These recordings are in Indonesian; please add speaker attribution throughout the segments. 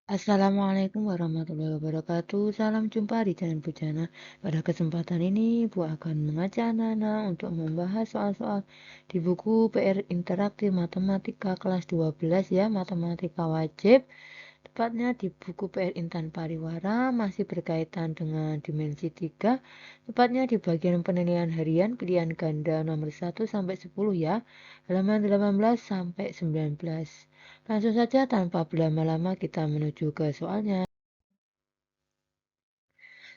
Speaker 1: Assalamualaikum warahmatullahi wabarakatuh. Salam jumpa di Jalan Bujana. Pada kesempatan ini, Ibu akan mengajak anak-anak untuk membahas soal-soal di buku PR Interaktif Matematika kelas 12 ya, Matematika Wajib. Tepatnya di buku PR Intan Pariwara masih berkaitan dengan dimensi 3. Tepatnya di bagian penilaian harian pilihan ganda nomor 1 sampai 10 ya. Halaman 18 sampai 19. Langsung saja tanpa berlama-lama kita menuju ke soalnya.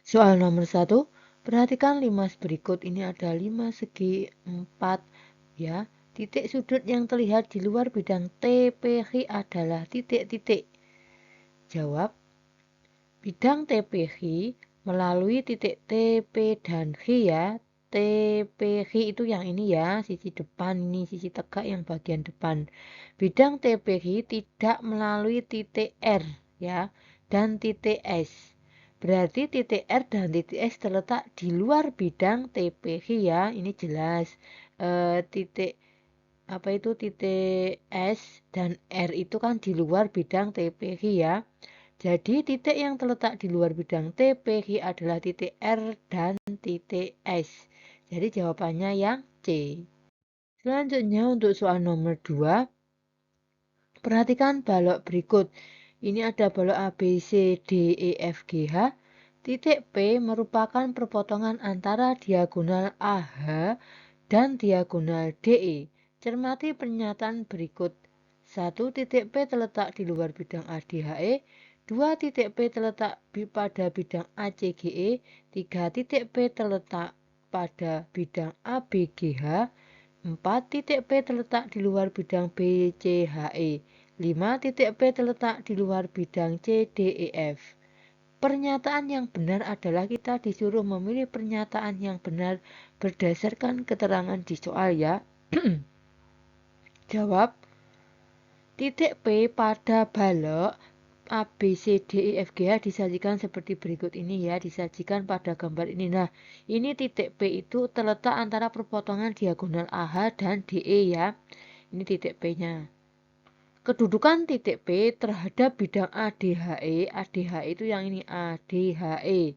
Speaker 1: Soal nomor 1, perhatikan 5 berikut ini ada 5 segi 4 ya. Titik sudut yang terlihat di luar bidang TPH adalah titik-titik. Jawab, bidang TPH melalui titik TP dan H ya. TPH itu yang ini ya, sisi depan ini, sisi tegak yang bagian depan. Bidang TPH tidak melalui titik R ya, dan titik S. Berarti titik R dan titik S terletak di luar bidang TPH ya, ini jelas. Titik titik S dan R itu kan di luar bidang TPH ya. Jadi titik yang terletak di luar bidang TPH adalah titik R dan titik S. Jadi jawabannya yang C. Selanjutnya untuk soal nomor 2, perhatikan balok berikut. Ini ada balok A, B, C, D, E, F, G, H. Titik P merupakan perpotongan antara diagonal AH dan diagonal DE. Cermati pernyataan berikut. 1. Titik P terletak di luar bidang ADHE. 2. Titik P terletak pada bidang ACGE. 3. Titik P terletak pada bidang ABGH. 4. Titik P terletak di luar bidang BCHE. 5. Titik P terletak di luar bidang CDEF. Pernyataan yang benar adalah kita disuruh memilih pernyataan yang benar berdasarkan keterangan di soal ya. Jawab, titik P pada balok A, B, C, D, E, F, G, H disajikan seperti berikut ini ya, disajikan pada gambar ini. Nah, ini titik P itu terletak antara perpotongan diagonal AH dan DE ya. Ini titik P-nya. Kedudukan titik P terhadap bidang ADHE. ADHE itu yang ini, ADHE.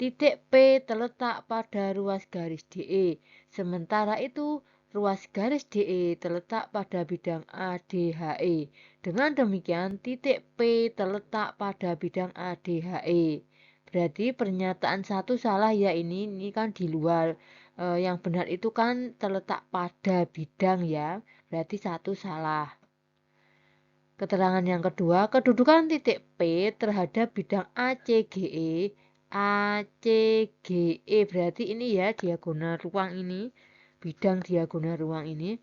Speaker 1: Titik P terletak pada ruas garis DE. Sementara itu, ruas garis DE terletak pada bidang ADHE. Dengan demikian, titik P terletak pada bidang ADHE. Berarti pernyataan 1 salah ya, ini kan di luar. Yang benar itu kan terletak pada bidang ya. Berarti 1 salah. Keterangan yang kedua, kedudukan titik P terhadap bidang ACGE. ACGE berarti ini ya, diagonal ruang ini. Bidang diagonal ruang ini.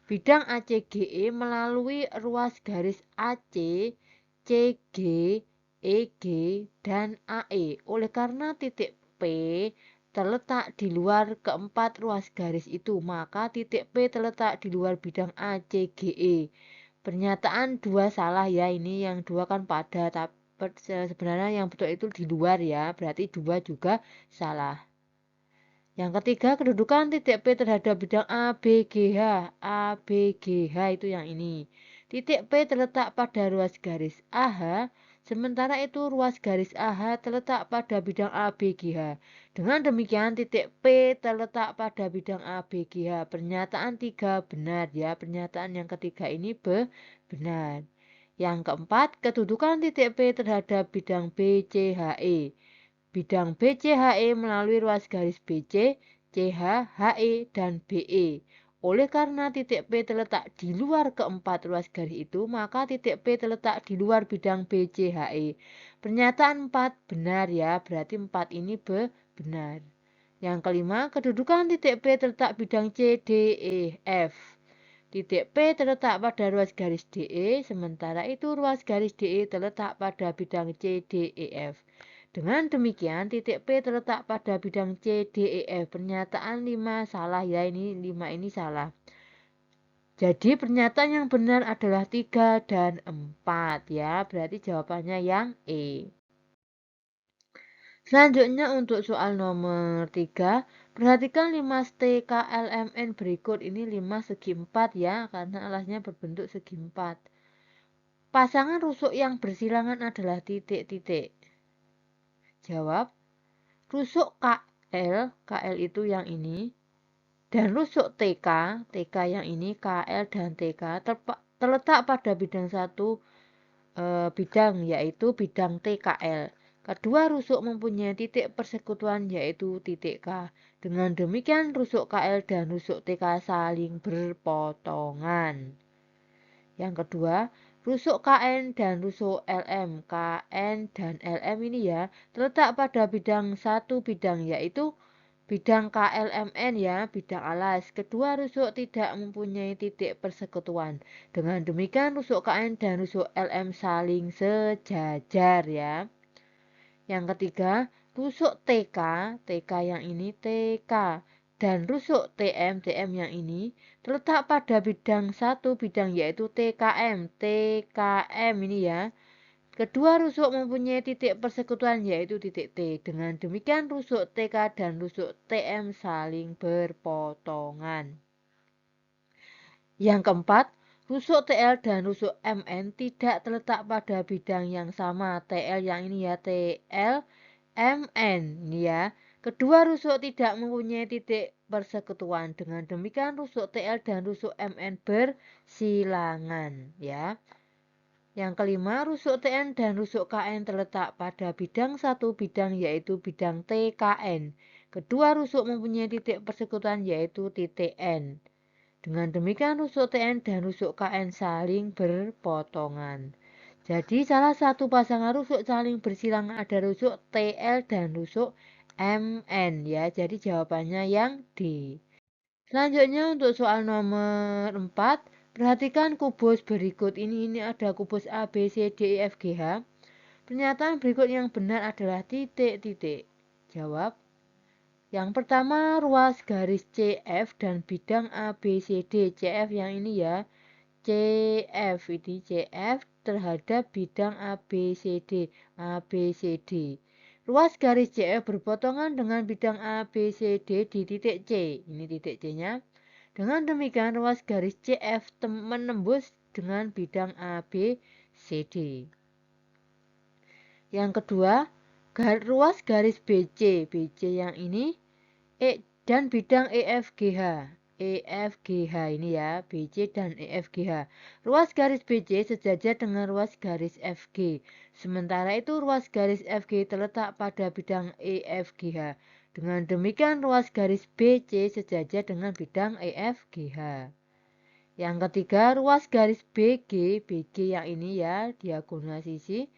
Speaker 1: Bidang ACGE melalui ruas garis AC, CG, EG, dan AE. Oleh karena titik P terletak di luar keempat ruas garis itu, maka titik P terletak di luar bidang ACGE. Pernyataan 2 salah ya, ini yang 2 kan pada, tapi sebenarnya yang betul itu di luar ya, berarti 2 juga salah. Yang ketiga, kedudukan titik P terhadap bidang ABGH. ABGH itu yang ini. Titik P terletak pada ruas garis AH, sementara itu ruas garis AH terletak pada bidang ABGH. Dengan demikian, titik P terletak pada bidang ABGH. Pernyataan 3 benar ya. Pernyataan yang ketiga ini benar. Yang keempat, kedudukan titik P terhadap bidang BCHE. Bidang BCHE melalui ruas garis BC, CH, HE, dan BE. Oleh karena titik P terletak di luar keempat ruas garis itu, maka titik P terletak di luar bidang BCHE. Pernyataan 4 benar ya, berarti 4 ini benar. Yang kelima, kedudukan titik P terletak bidang CDEF. Titik P terletak pada ruas garis DE, sementara itu ruas garis DE terletak pada bidang CDEF. Dengan demikian, titik P terletak pada bidang CDEF. Pernyataan 5 salah ya, ini 5 ini salah. Jadi pernyataan yang benar adalah 3 dan 4 ya, berarti jawabannya yang E. Selanjutnya untuk soal nomor 3, perhatikan 5 TKLMN berikut. Ini 5 segi 4 ya, karena alasnya berbentuk segi 4. pasangan rusuk yang bersilangan adalah titik-titik. Jawab, rusuk KL, KL itu yang ini, dan rusuk TK, TK yang ini, KL dan TK terletak pada bidang satu bidang, yaitu bidang TKL. Kedua rusuk mempunyai titik persekutuan yaitu titik K. Dengan demikian rusuk KL dan rusuk TK saling berpotongan. Yang kedua, rusuk KN dan rusuk LM. KN dan LM ini ya terletak pada bidang satu bidang yaitu bidang KLMN ya, bidang alas. Kedua rusuk tidak mempunyai titik persekutuan. Dengan demikian rusuk KN dan rusuk LM saling sejajar ya. Yang ketiga, rusuk TK, TK yang ini TK dan rusuk TM, TM yang ini terletak pada bidang satu bidang yaitu TKM, TKM ini ya. Kedua rusuk mempunyai titik persekutuan yaitu titik T. Dengan demikian rusuk TK dan rusuk TM saling berpotongan. Yang keempat, rusuk TL dan rusuk MN tidak terletak pada bidang yang sama. TL yang ini ya, TL, MN ya. Kedua rusuk tidak mempunyai titik persekutuan. Dengan demikian rusuk TL dan rusuk MN bersilangan ya. Yang kelima, rusuk TN dan rusuk KN terletak pada bidang satu bidang yaitu bidang TKN. Kedua rusuk mempunyai titik persekutuan yaitu titik N. Dengan demikian rusuk TN dan rusuk KN saling berpotongan. Jadi salah satu pasangan rusuk saling bersilangan ada rusuk TL dan rusuk MN ya. Jadi jawabannya yang D. Selanjutnya untuk soal nomor 4, perhatikan kubus berikut ini ada kubus A, B, C, D, E, F, G, H. Pernyataan berikut yang benar adalah titik-titik. Jawab. Yang pertama, ruas garis CF dan bidang A, B, C, D. CF yang ini ya. CF ini CF terhadap bidang A, B, C, D. A, B, C, D. Ruas garis CF berpotongan dengan bidang A, B, C, D di titik C. Ini titik C-nya. Dengan demikian, ruas garis CF menembus dengan bidang A, B, C, D. Yang kedua, ruas garis BC. BC yang ini dan bidang EFGH. EFGH ini ya, BC dan EFGH. Ruas garis BC sejajar dengan ruas garis FG. Sementara itu ruas garis FG terletak pada bidang EFGH. Dengan demikian ruas garis BC sejajar dengan bidang EFGH. Yang ketiga, ruas garis BG, BG yang ini ya, diagonal sisi,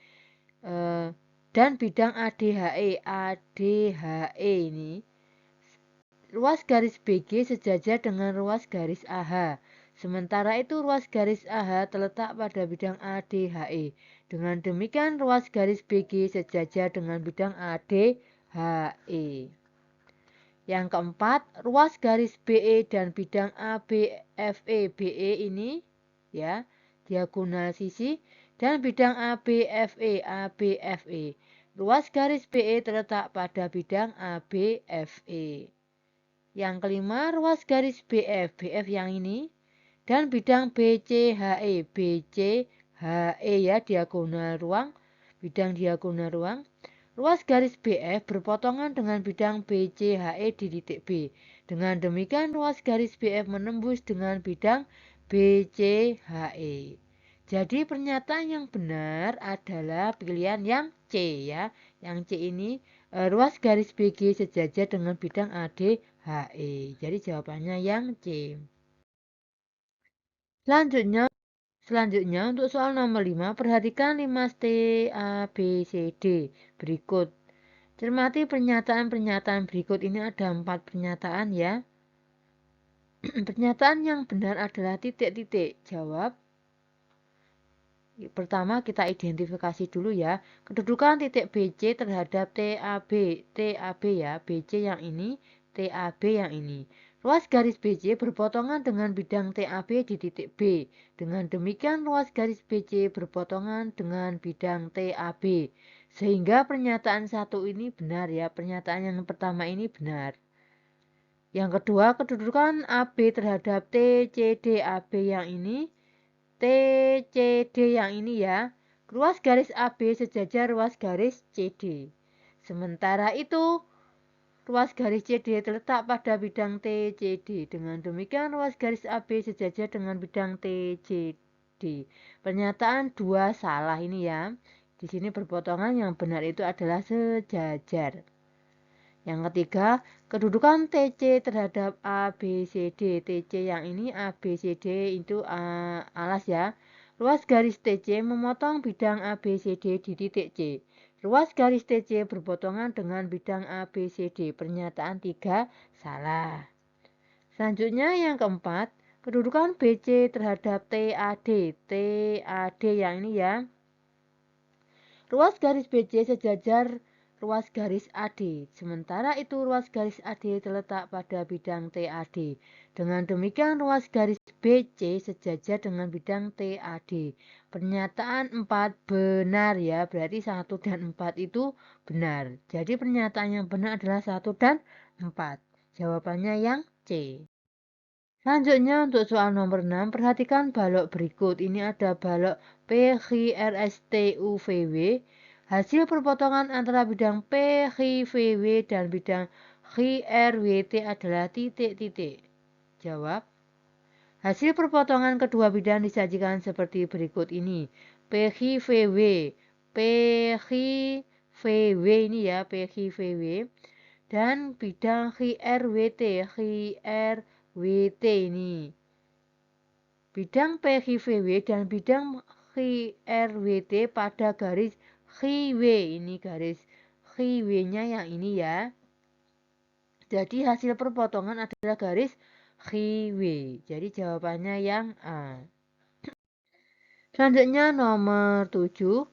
Speaker 1: dan bidang ADHE, ADHE ini. Ruas garis BG sejajar dengan ruas garis AH. Sementara itu ruas garis AH terletak pada bidang ADHE. Dengan demikian ruas garis BG sejajar dengan bidang ADHE. Yang keempat, ruas garis BE dan bidang ABFE. BE ini ya, diagonal sisi, dan bidang ABFE, ABFE. Ruas garis BE terletak pada bidang ABFE. Yang kelima, ruas garis BF, BF yang ini, dan bidang BCHE, BCHE ya, diagonal ruang, bidang diagonal ruang. Ruas garis BF berpotongan dengan bidang BCHE di titik B. Dengan demikian, ruas garis BF menembus dengan bidang BCHE. Jadi pernyataan yang benar adalah pilihan yang C ya. Yang C ini ruas garis BG sejajar dengan bidang ADHE. Jadi jawabannya yang C. Selanjutnya untuk soal nomor 5, perhatikan 5 T, A, B, C, D berikut. Cermati pernyataan-pernyataan berikut ini ada 4 pernyataan ya. Pernyataan yang benar adalah titik-titik. Jawab. Pertama kita identifikasi dulu ya. Kedudukan titik BC terhadap TAB. TAB ya, BC yang ini, TAB yang ini. Ruas garis BC berpotongan dengan bidang TAB di titik B. Dengan demikian ruas garis BC berpotongan dengan bidang TAB. Sehingga pernyataan satu ini benar ya. Pernyataan yang pertama ini benar. Yang kedua, kedudukan AB terhadap TCD AB yang ini TCD yang ini ya. Ruas garis AB sejajar ruas garis CD. Sementara itu, ruas garis CD terletak pada bidang TCD. Dengan demikian, ruas garis AB sejajar dengan bidang TCD. Pernyataan 2 salah ini ya. Di sini berpotongan, yang benar itu adalah sejajar. Yang ketiga, kedudukan TC terhadap ABCD. TC yang ini ABCD itu alas ya. Ruas garis TC memotong bidang ABCD di titik C. Ruas garis TC berpotongan dengan bidang ABCD. Pernyataan 3 salah. Selanjutnya yang keempat, kedudukan BC terhadap TAD. TAD yang ini ya. Ruas garis BC sejajar ruas garis AD. Sementara itu ruas garis AD terletak pada bidang TAD. Dengan demikian ruas garis BC sejajar dengan bidang TAD. Pernyataan 4 benar ya. Berarti 1 dan 4 itu benar. Jadi pernyataan yang benar adalah 1 dan 4. Jawabannya yang C. Selanjutnya untuk soal nomor 6, perhatikan balok berikut. Ini ada balok PQRSTUVW. Hasil perpotongan antara bidang PQVW dan bidang QRWT adalah titik-titik. Jawab. Hasil perpotongan kedua bidang disajikan seperti berikut ini. PQVW. PQVW ini ya, PQVW. Dan bidang QRWT. QRWT ini. Bidang PQVW dan bidang QRWT pada garis QW. Ini garis QW-nya yang ini ya. Jadi hasil perpotongan adalah garis QW. Jadi jawabannya yang A. Selanjutnya nomor 7.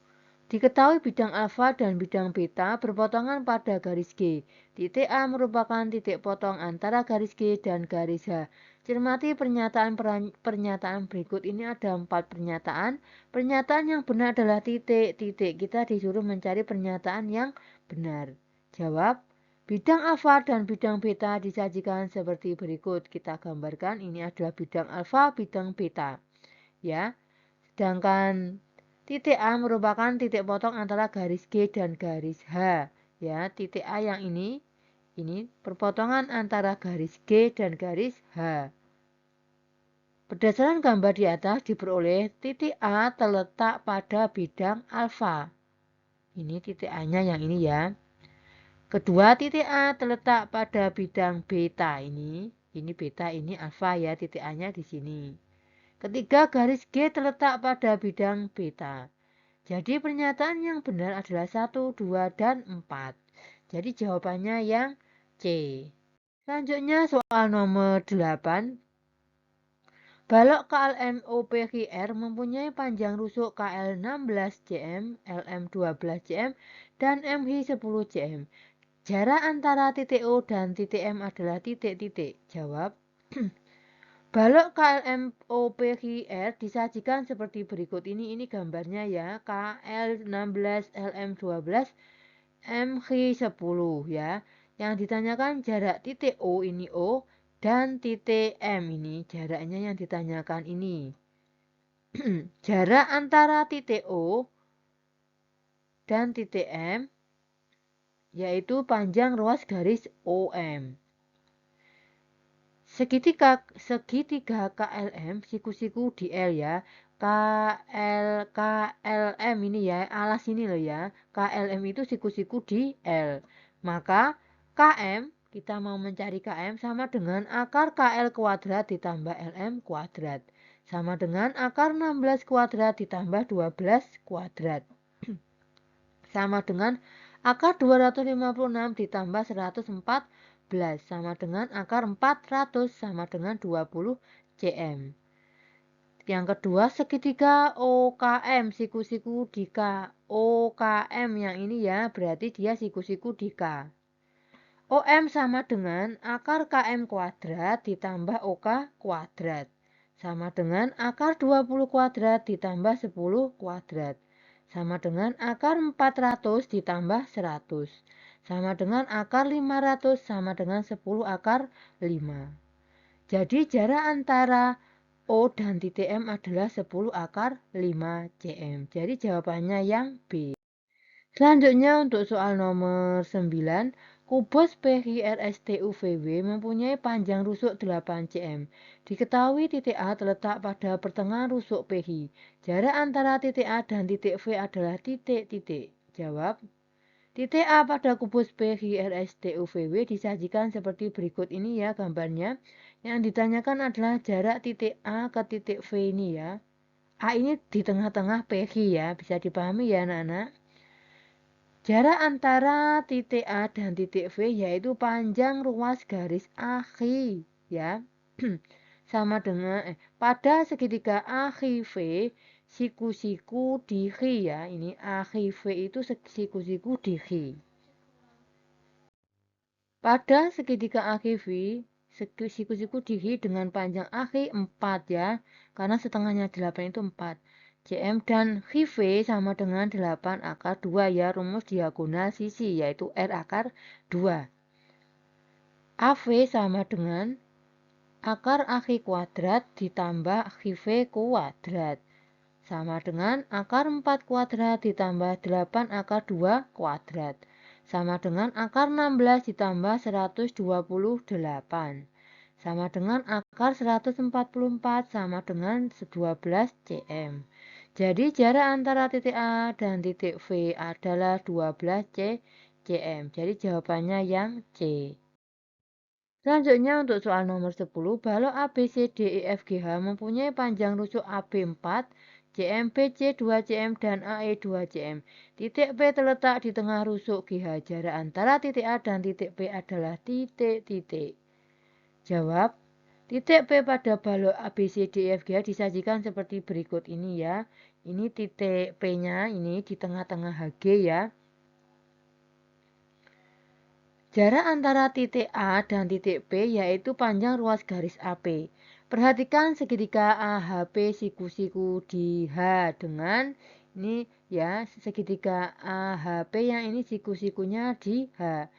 Speaker 1: Diketahui bidang alfa dan bidang beta berpotongan pada garis G. Titik A merupakan titik potong antara garis G dan garis H. Cermati pernyataan berikut. Ini ada 4 pernyataan. Pernyataan yang benar adalah titik-titik. Kita disuruh mencari pernyataan yang benar. Jawab. Bidang alfa dan bidang beta disajikan seperti berikut. Kita gambarkan ini adalah bidang alfa, bidang beta. Ya. Sedangkan titik A merupakan titik potong antara garis G dan garis H. Ya, titik A yang ini perpotongan antara garis G dan garis H. Berdasarkan gambar di atas diperoleh titik A terletak pada bidang alfa. Ini titik A-nya yang ini ya. Kedua, titik A terletak pada bidang beta ini. Ini beta, ini alfa ya, titik A-nya di sini. Ketiga, garis G terletak pada bidang beta. Jadi pernyataan yang benar adalah 1, 2, dan 4. Jadi jawabannya yang C. Selanjutnya soal nomor 8. Balok KLM OPQR mempunyai panjang rusuk KL 16 cm, LM 12 cm, dan MH 10 cm. Jarak antara titik O dan titik M adalah titik-titik. Jawab. Balok KLM OPQR disajikan seperti berikut. Ini gambarnya ya. KL 16, LM 12, MH 10 ya. Yang ditanyakan jarak titik O ini O dan titik M ini jaraknya yang ditanyakan ini. Jarak antara titik O dan titik M yaitu panjang ruas garis OM. Segitiga KLM siku-siku di L ya. KLM ini ya, alas ini loh ya. KLM itu siku-siku di L. Maka KM, kita mau mencari KM sama dengan akar KL kuadrat ditambah LM kuadrat. Sama dengan akar 16 kuadrat ditambah 12 kuadrat. Sama dengan akar 256 ditambah 114 sama dengan akar 400 sama dengan 20 cm. Yang kedua, segitiga OKM siku-siku di K. OKM yang ini ya, berarti dia siku-siku di K. OM sama dengan akar KM kuadrat ditambah OK kuadrat. Sama dengan akar 20 kuadrat ditambah 10 kuadrat. Sama dengan akar 400 ditambah 100. Sama dengan akar 500 sama dengan 10 akar 5. Jadi jarak antara O dan titik M adalah 10 akar 5 cm. Jadi jawabannya yang B. Selanjutnya untuk soal nomor 9, kubus PHRSTUVW mempunyai panjang rusuk 8 cm. Diketahui titik A terletak pada pertengahan rusuk PH. Jarak antara titik A dan titik V adalah titik-titik. Jawab. Titik A pada kubus PHRSTUVW disajikan seperti berikut ini ya gambarnya. Yang ditanyakan adalah jarak titik A ke titik V ini ya. A ini di tengah-tengah PH ya, bisa dipahami ya anak-anak. Jarak antara titik A dan titik V yaitu panjang ruas garis AKI ya. Sama dengan pada segitiga AKI V siku-siku di K ya. Ini AKI V itu siku-siku di K. Pada segitiga AKI V siku-siku di K dengan panjang AKI 4 ya. Karena setengahnya 8 itu 4. cm dan HIV sama dengan 8 akar 2 ya, rumus diagonal sisi yaitu R akar 2. AV sama dengan akar AQ kuadrat ditambah HIV kuadrat sama dengan akar 4 kuadrat ditambah 8 akar 2 kuadrat sama dengan akar 16 ditambah 128 sama dengan akar 144 sama dengan 12 cm. Jadi jarak antara titik A dan titik V adalah 12 cm. Jadi jawabannya yang C. Selanjutnya untuk soal nomor 10, balok ABCDEFGH mempunyai panjang rusuk AB 4 cm, BC 2 cm, dan AE 2 cm. Titik P terletak di tengah rusuk GH. Jarak antara titik A dan titik P adalah titik-titik. Jawab. Titik P pada balok ABCDEFGH disajikan seperti berikut ini ya. Ini titik P-nya ini di tengah-tengah HG ya. Jarak antara titik A dan titik P yaitu panjang ruas garis AP. Perhatikan segitiga AHP siku-siku di H dengan ini ya segitiga AHP yang ini siku-sikunya di H.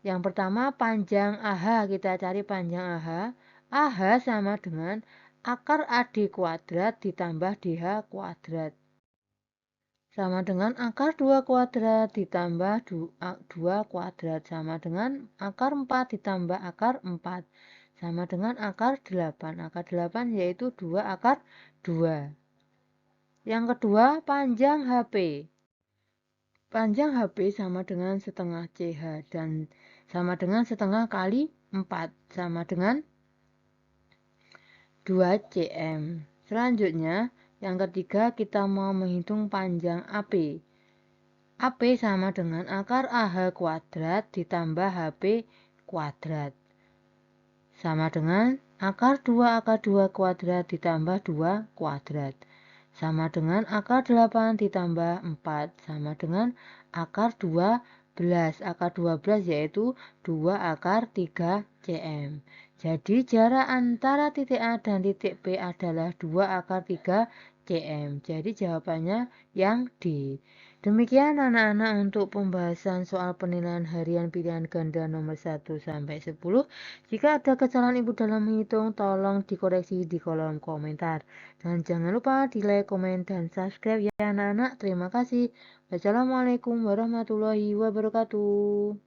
Speaker 1: Yang pertama panjang AH, kita cari panjang AH. AH sama dengan akar AD kuadrat ditambah DH kuadrat. Sama dengan akar 2 kuadrat ditambah 2 kuadrat. Sama dengan akar 4 ditambah akar 4. Sama dengan akar 8. Akar 8 yaitu 2 akar 2. Yang kedua panjang HP. Panjang HP sama dengan setengah CH dan sama dengan setengah kali 4 sama dengan 2 cm. Selanjutnya yang ketiga kita mau menghitung panjang AP. AP sama dengan akar AH kuadrat ditambah HP kuadrat. Sama dengan akar 2 kuadrat ditambah 2 kuadrat. Sama dengan akar 8 ditambah 4 sama dengan akar 12. Akar 12 yaitu 2 akar 3 cm. Jadi jarak antara titik A dan titik B adalah 2 akar 3 cm. Jadi jawabannya yang D. Demikian anak-anak untuk pembahasan soal penilaian harian pilihan ganda nomor 1 sampai 10. Jika ada kesalahan ibu dalam menghitung, tolong dikoreksi di kolom komentar. Dan jangan lupa di like, komen, dan subscribe ya anak-anak. Terima kasih. Wassalamualaikum warahmatullahi wabarakatuh.